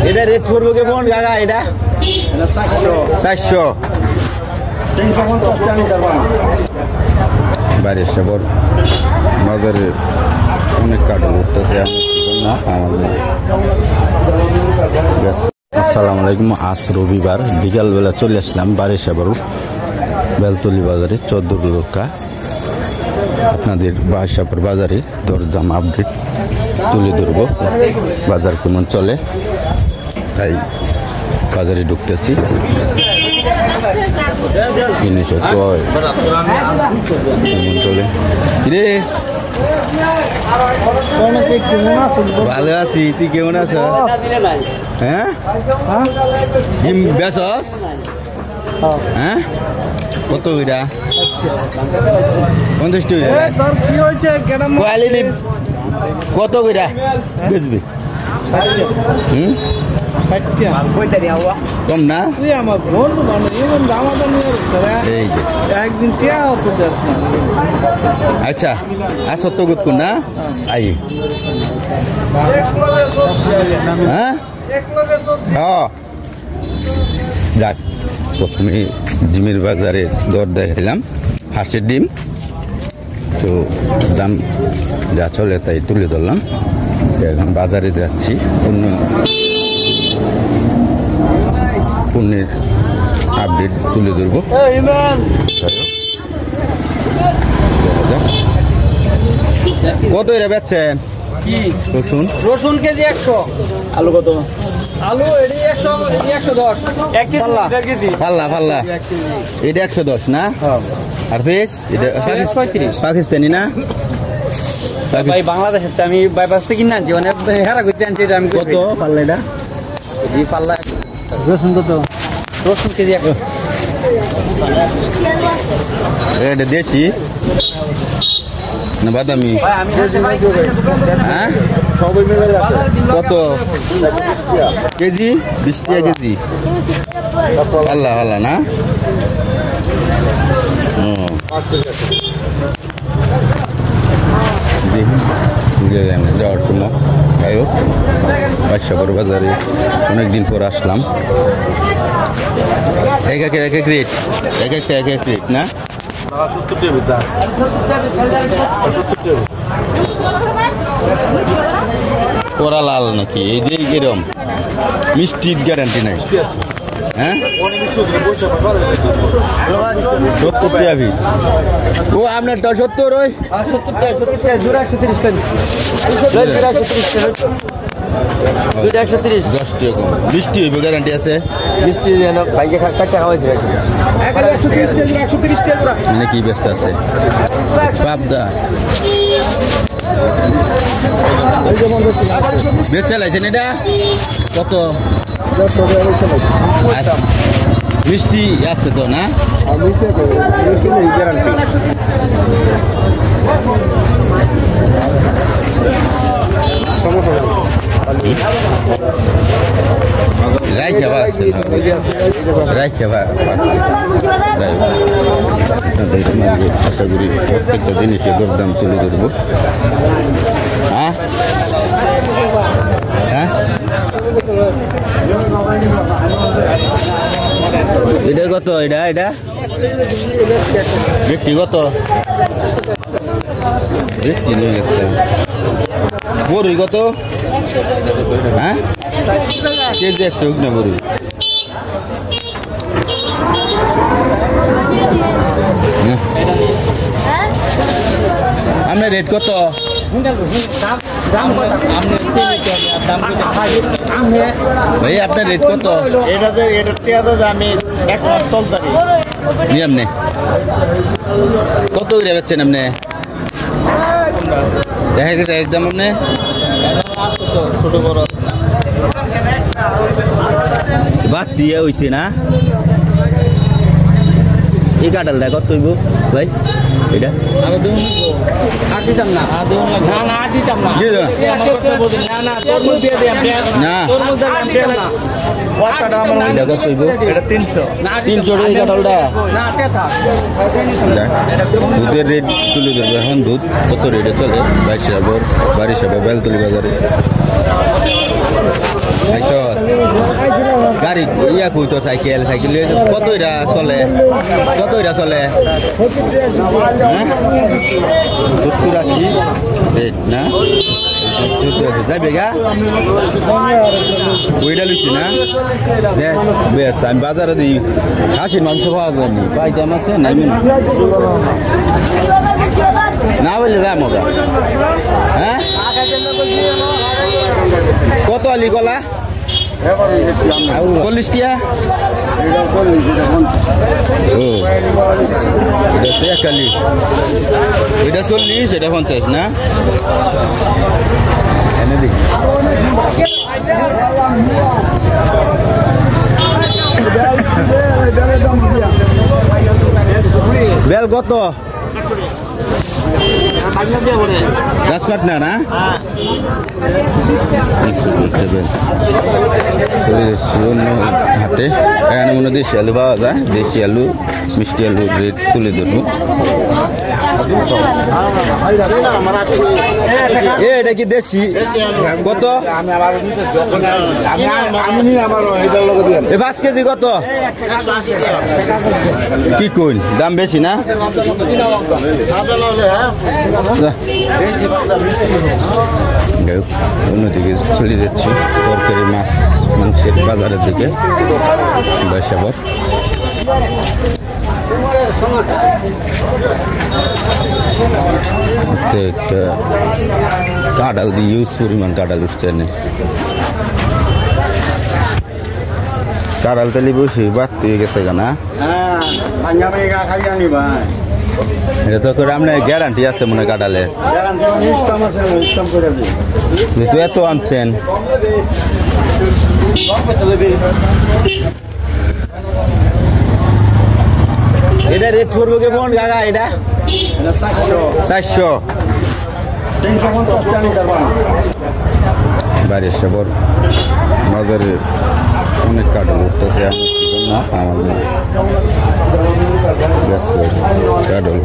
এটা রেট করবো কেমন কাকা? এটা 400 বাইরের সবর বাজারে অনেক কার্টুন উঠতেছে না আমাদের। আসসালামু আলাইকুম। আজ রবিবার বিকালবেলা চলে আসলাম বাড়ির সবর বেলতলি বাজারে 14 লক্কা আপনাদের বাসাপুর বাজারে দরদাম আপডেট তুলে ধরবো। বাজার কেমন চলে তাই বাজারে ঢুকতেছি। জিনিস কেমন চলে রে? ভালো আছি, তুই কেমন আছ? হ্যাঁ বেসস? হ্যাঁ কত কইরা? 50 টাকা। কত কইরা বেচবি? কম না? আচ্ছা আর সত্য গুত না আই হ্যাঁ যাক, প্রথমে ডিমের বাজারে দর দেখাইলাম হাঁসের ডিম, তো দাম যা চলে তাই তুলে ধরলাম। এখন বাজারে যাচ্ছি অন্য পণ্যের আপডেট তুলে ধরবো। কত এরা বেচছেন? রসুন রসুন কেজি 100। আলু কত? আলু এটি 100, 110 পাল্লা পাল্লা। এটা 110 না? আর ফিস এটা 35 পাকিস্তানি না? ভাই বাংলাদেশের আমি বাইপাস থেকে কিনে আনছি, মানে হেরা করতে আনছি। এটা আমি কত পাল্লা? এটা এই পাল্লা রসুন কত? রসুন কেজি 100। এটা দেশি না বাদামি? হ্যাঁ কত কেজি? 20 টাকা কেজি। পাল্লা পাল্লা না? যাওয়ার জন্য যাই হোক বাদশাপুর বাজারে অনেকদিন পর আসলাম। এক এক রেট, এক একটা রেট না? ওরা লাল নাকি? এই যে এরম মিষ্টির গ্যারান্টি নাই? হ্যাঁ 70 টাকা পিস। ও আপনারটা 70? ওই 70 টাকা 130 টাকা। 130 10 টাকা কম। মিষ্টি হইব গ্যারান্টি আছে? মিষ্টি ভাইকে টাকা হয়েছে মানে কি ব্যস্ত আছে পাবদা বেচ চালাইছেন? এটা কত? মিষ্টি আছে তো না? আশা করি প্রত্যেকটা জিনিসের দরদাম তুলে ধরবো। হ্যাঁ হ্যাঁ এটা কত? এটা ব্যক্তিগত ব্যক্তি নিয়ে গেছে। বড়ই কত? হ্যাঁ কেজি 100 না বড়ই? আপনার রেট কত? ভাই আপনার রেট কত? আমি 1 মাস চলতাম আপনি কত করে বেচছেন? আপনি দেখা একদম আপনি ছোট বড় বাদ দিয়ে হয়েছে না? এই কাঁঠালটা কত হইব ভাই? এটা না 300 টাকা কাঁঠালটা। দুধের রেট তুলে ধরবো এখন। দুধ কত রেটে চলে বাড়ির সাহেব বেলতলি বাজারে? গাড়ি ইয়া কইতো সাইকেল সাইকেল কত এটা চলে হ্যাঁ 70-80 রেট না যাইবে গা ওইটা লুচি না বেশ আমি বাজারে দিই খাসির মাংস পাওয়া যায়নি পাইকাম আছে নাই না বললে দাম ওটা হ্যাঁ কত আলি গলা 40 টিয়া ও এটা একালি এটা 40 এটা 50 না এনে দেখি বেল কত গাছ পাকনা না চলে যাচ্ছি অন্য হাটে এখানে মনে দেশি আলু পাওয়া যায় দেশি আলু মিষ্টি আলু রেট তুলে ধরবো এটা কি দেশি কত 5 কেজি কত কি কইন দাম বেশি না অন্যদিকে চলে যাচ্ছি তরকারি মাংসের বাজারের দিকে বৈশাখর একটা কাঁঠাল দিয়ে ইউজ পরিমাণ কাঁঠাল উঠছে কাঁঠাল তালি বসে বাড়তে গেছে কেনা এটা তো করে আপনার গ্যারান্টি আছে মনে হয় কাঁঠালের তো এত আনছেন এটা রেট করবো কেমন কাকা এটা 400 বাইরের সবর বাজারে অনেক কাঁঠাল উঠতেছে আমাদের কাঁঠাল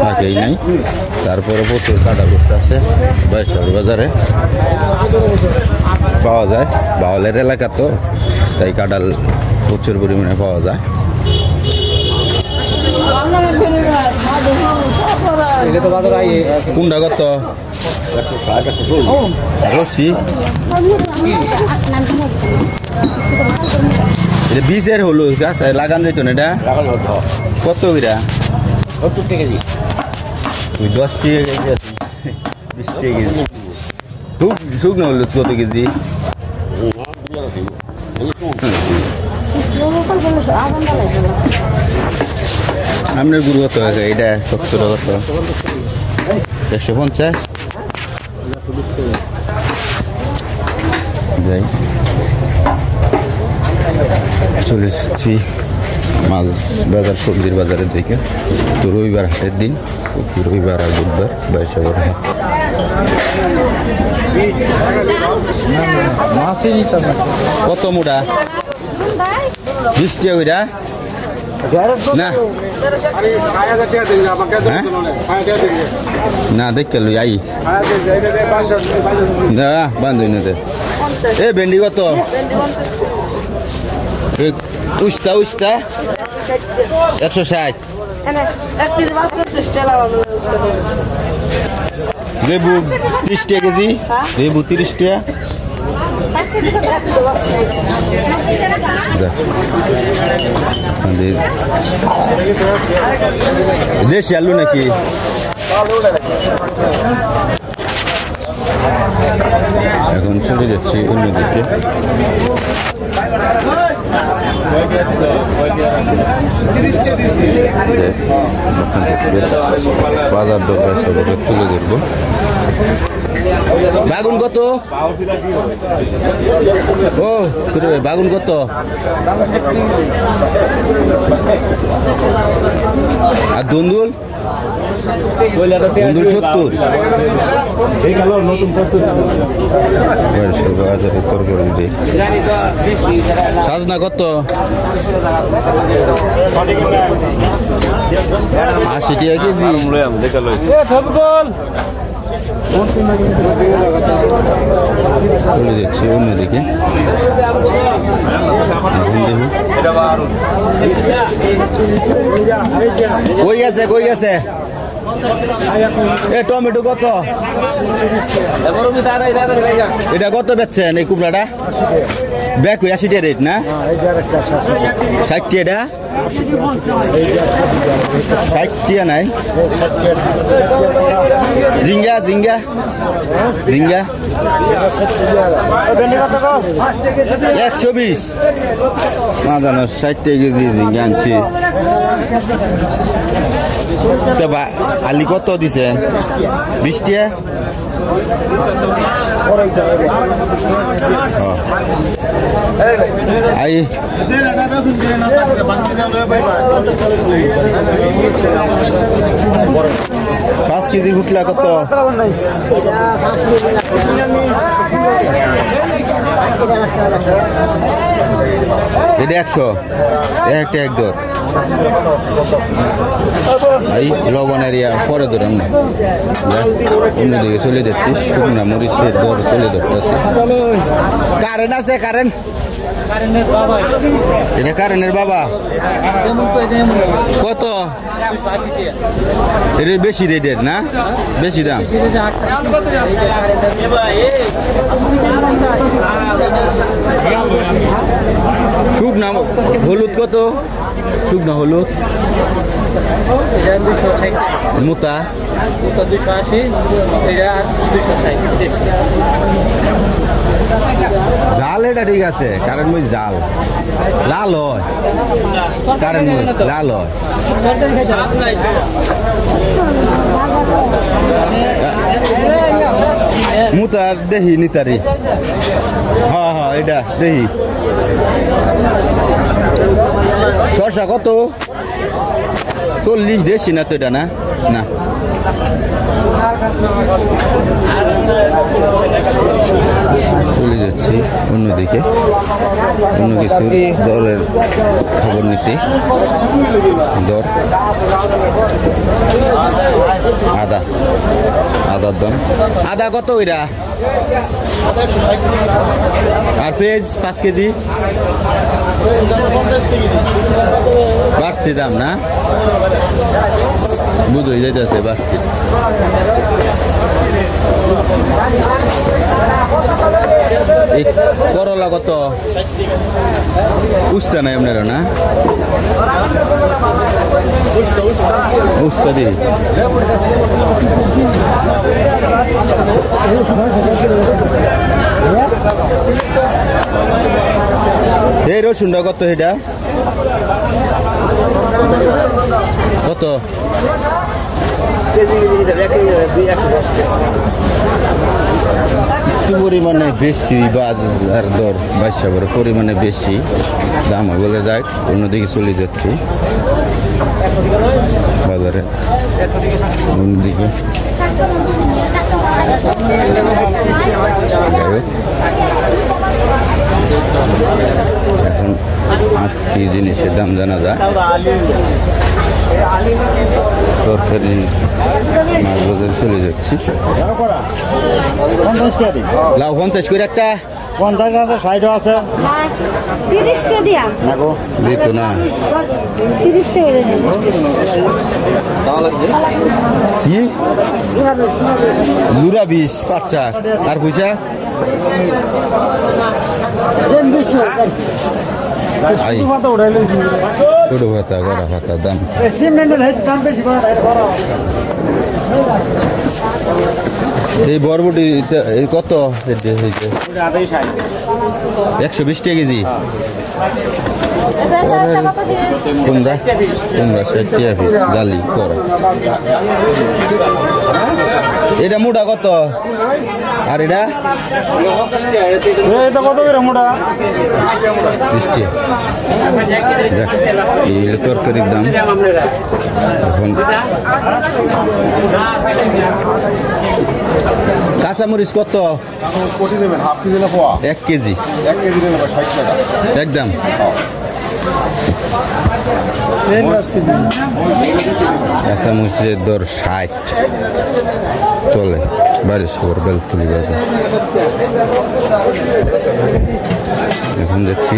থাকেই নাই তারপরে প্রচুর কাঁঠাল উঠতেছে বাইশার বাজারে পাওয়া যায় বাউলের এলাকা তো তাই কাঁঠাল প্রচুর পরিমাণে পাওয়া যায় কোনটা কত রশি এটা বীজের হলু গাছ লাগান যেত না এটা কত কিরা 10 টাকা কেজি 20 টাকা কেজি শুকনো হলুদ কত কেজি আপনার গুরু কত এটা 70 টাকা কত 150 যাই চলে এসেছি মাছ বাজার সবজির বাজারের দিকে তো রবিবার হাটের দিন প্রতি রবিবার আর বুধবার বৈশাখের হাট কত মোটা 20 টাকা ওইটা না না দেখ লই আই না বান্ধব এ ভেন্ডি কত উস্তা 160 লেবু 30 টাকা কেজি লেবু 30 টাকা দেশি আলু নাকি এখন চলে যাচ্ছি অন্যদিকে বাজার দরকার সবাইকে তুলে ধরবো বাগুন কত ও বাগুন কত আর দুন্দুল 70 সাজনা কত 80 টাকা কেজি চলে যাচ্ছি অন্যদিকে কই গেছে এ টমেটো কত এটা কত বেচছেন এই কুমড়াটা ব্যাগ 80 টাকা রেট না 60 টাকা 60 টাকা নাই ঝিঙ্গা 120 না জানো 60 টাকা কেজি ঝিঙ্গা আনছি আলি কত দিছেন 20 টাকা আই 5 কেজি ঘুটলা কত এটা 100 একটা এক দর এই লবণ এরিয়া পরে ধরাম না অন্যদিকে চলে যাচ্ছি শুকনা মরিচের দর চলে ধরতেছে কারেন্ট আছে কারেন্ট এটা কারেন্টের বাবা কত এটা বেশি রেটের না বেশি দাম শুকনা হলুদ কত শুকনা হলুদ মোটা 280 এটা 260 জাল এটা ঠিক আছে কারণ মই জাল লাল হয় কারণ লাল হয় মুতার দেহি নিতারি হ্যাঁ হ্যাঁ এটা দেহি শসা কত 40 দেশি না তো এটা না না চলে যাচ্ছি অন্যদিকে অন্য কিছু দরের খবর নিতে দর আদার দাম আদা কত ওইটা আর পেঁয়াজ 5 কেজি বাড়ছে দাম না বুঝই যাইতেছে বাড়ছে করলা কত উস্তা নাই আপনারা না উস্তা দিই এই রসুনটা কত এটা কত একটু পরিমাণে বেশি বাজার দর বাদশাহর পরিমাণে বেশি দাম বলে যায় অন্যদিকে চলে যাচ্ছি বাজারে অন্যদিকে এখন 8টি জিনিসের দাম জানা যায় তরকারি মাছ বাজারে চলে যাচ্ছি লাউ 50 করে একটা 50 আছে 60 আছে 30 টা দিয়া দিত না 30 টা করে দেন কি জুরা 20 পাঁচটা আর পয়সা ছোট ভাতা গড়া ভাতা দাম এই বরবটি কত 120 টাকা কেজি তোমরা 60 টাকা পিস জালি করা এটা মোটা কত আর এটা কত করে মোটা 30 টাকা এই তরকারির দাম এখন কাঁচামরিচ কত 1 কেজি একদম কাঁচামরিচের দর 60 চলে বাড়ির খবর বেলতলি বাজার এখন দেখছি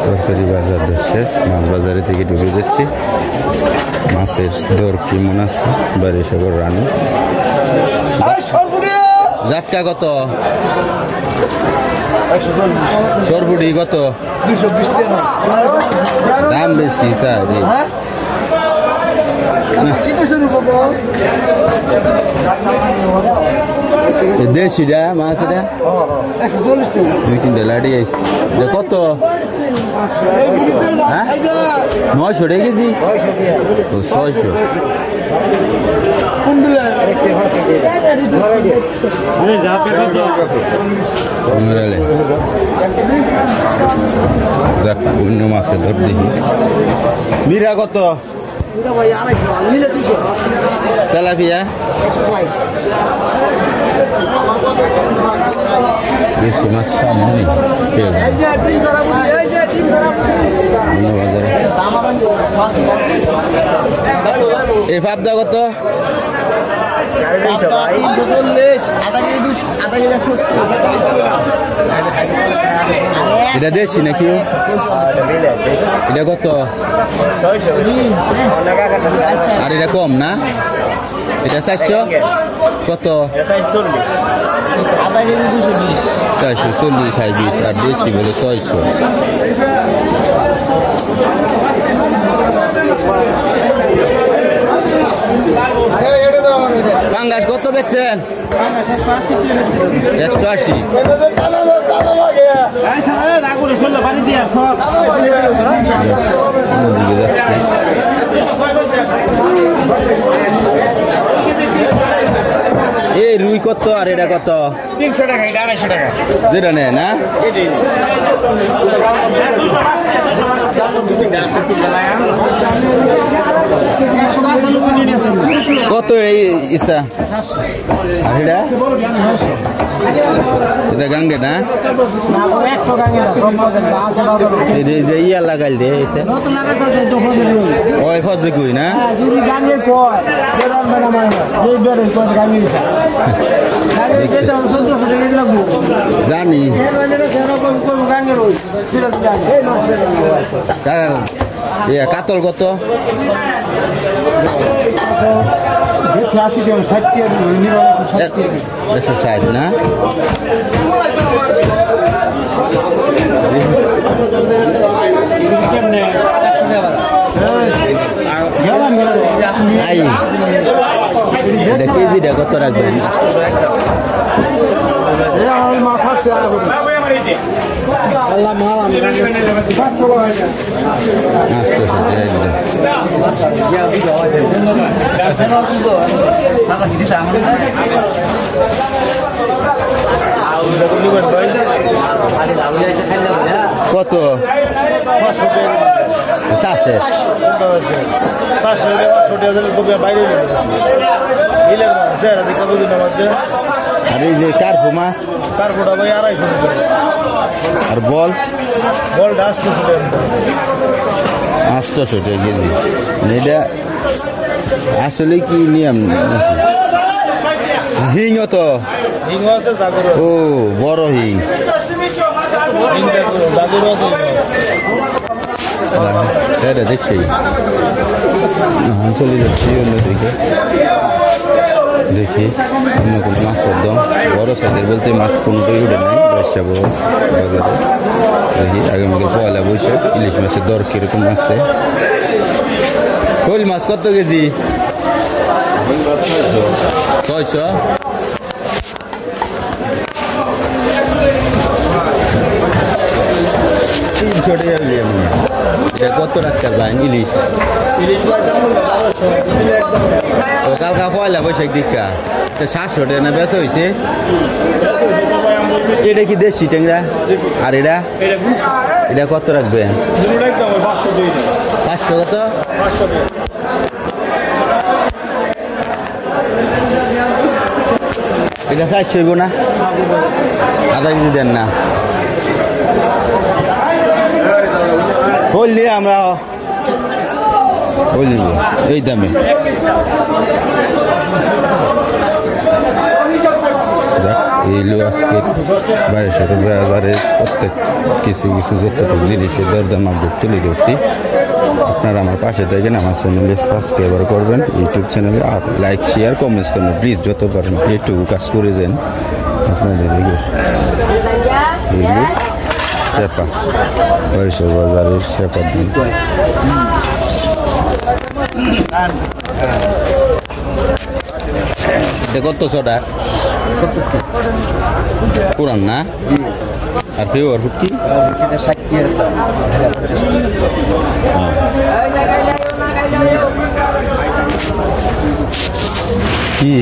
তরকারি বাজার দর শেষ, মাছ বাজারে থেকে ঢুকে যাচ্ছি। মাছের দর কেমন আছে বারিশাগর রানী জাটকা কত? সরপুটি কত? দাম বেশি স্যার। দেশিটা মাছ এটা 2-3টা লাঠি আইস কত? হ্যাঁ 900 টাকা কেজি? 600। অন্য মাছের ধর দেখি। মিরা কত? তেলাপিয়া বেশি মাছ সামনে এই পাবদা কত? এটা দেশি নাকি? এটা কত? আর এটা কম না? এটা 400 কত? 440 হাইব্রিড আর দেশি বলে 600। পাঙ্গাস কত বেচছেন? 180। এই রুই কত আর এটা কত? 300 টাকা, এটা 250 টাকা। যেটা নেয় না কত এই ইসা? আর এটা এটা গাঙ্গে না? যে ইয়া লাগাইল দে ওই ফসে কই না? জানি কাতল কত? 160 না? এটা কেজিটা কত রাখবেন? কত? 500 আর এই যে কার্পু মাছ? কার্পুটা ভাই 250 আর বল? বলটা 800 টাকা কেজি। এটা আসলে কি নিয়ম? হিং তো ও বড় হিং এটা দেখছি। চলে যাচ্ছি অন্যদিকে, দেখি অন্য কোনো মাছের দাম বড় সাইজের বলতে মাছ কোনোটাই উঠে নাই ব্যবসা বড় বাজারে। দেখি আগামীকাল পয়লা বৈশাখ ইলিশ মাছের দর কিরকম আছে। শোল মাছ কত কেজি? 600। এটা কত টাকা যায় ইলিশ? কালকা পয়লা বৈশাখ দীক্ষা 700 টাকা না বেচা হয়েছে। এটা কি দেশি ট্যাংরা? আর এটা এটা কত রাখবেন? 500 কত? এটা 400 হইব না? আধা কেজি দেন না? বললি আমরা বললি এই দামে। এই এলো আজকে বারিশাপার বাজারের প্রত্যেক কিছু যতটুকু জিনিসের দরদাম আপডেট তুলে ধরছি। আপনারা আমার পাশে থাকেন, আমার চ্যানেলে সাবস্ক্রাইবার করবেন, ইউটিউব চ্যানেলে লাইক শেয়ার কমেন্টস করবেন প্লিজ, যত পারেন এইটুকু কাজ করে যান আপনাদের। চেপা বারিশাপার বাজারের চেপার দাম কত ছটা? 70 পুরান না? আর ফেওয়ার ফুট কি? 60 কি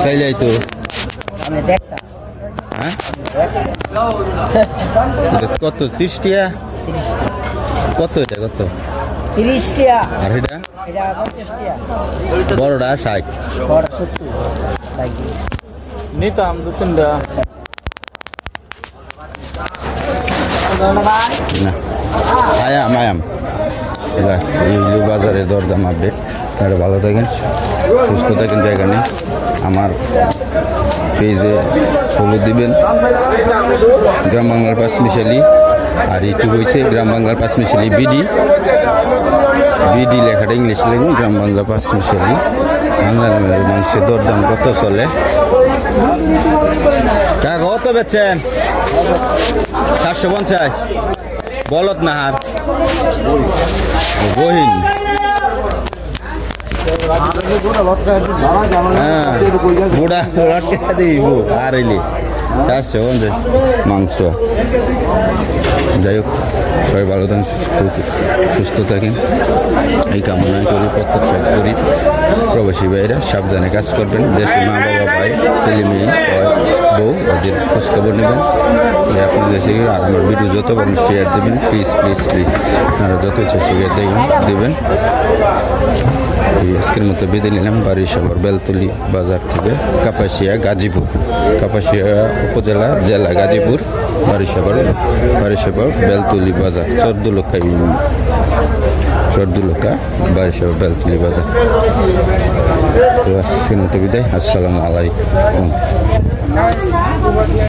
খাই যাই তো? আমি দেখতাম হ্যাঁ এটা কত? 30 টাকা? 30 টাকা কত এটা কত? 30 টাকা আর এটা এটা 50 টাকা বড়টা 60? বড় 70 লাগি নিতাম 2-3টা। না আয়াম এই হলো বাজারের দরদাম আপডেট। আপনারা ভালো থাকেন, সুস্থ থাকেন। জায়গা নেই আমার পেজে ফলো দিবেন, গ্রাম বাংলার পাঁচমিশালি। আর ইউটিউব হয়েছে গ্রাম বাংলার পাঁচমিশালি বিডি লেখাটা ইংলিশ লিখুন, গ্রাম বাংলা পাঁচমিশালি। বাংলা মানুষের দরদাম কত চলে? টাকা কত বেচছেন? 750 বলত না হার বহিন। হ্যাঁ বুড়া টাকা দিব আর এলি 750 মাংস। যাই হোক, সবাই ভালো থাকেন, সুস্থ থাকেন এই কামনা করি। প্রত্যেক গরিব প্রবাসী ভাইরা সাবধানে কাজ করবেন। দেশে মা বাবা ভাই ছেলে মেয়ে বউ ওদের খোঁজখবর নেবেন। আপনার দেশে আর আমার ভিডিও যত পারেন শেয়ার দেবেন প্লিজ। আপনারা যত ইচ্ছা শেয়ার দেবেন। আজকের মতো বেঁধে নিলাম বারিশাপার বেলতলি বাজার থেকে কাপাসিয়া গাজীপুর, কাপাসিয়া উপজেলা জেলা গাজীপুর, বারিশাপার বেলতলি বাজার, চরদুলকা বারিশাপার বেলতলি বাজার। তো আজকের মতো বিদায়, আসসালামু আলাইকুম।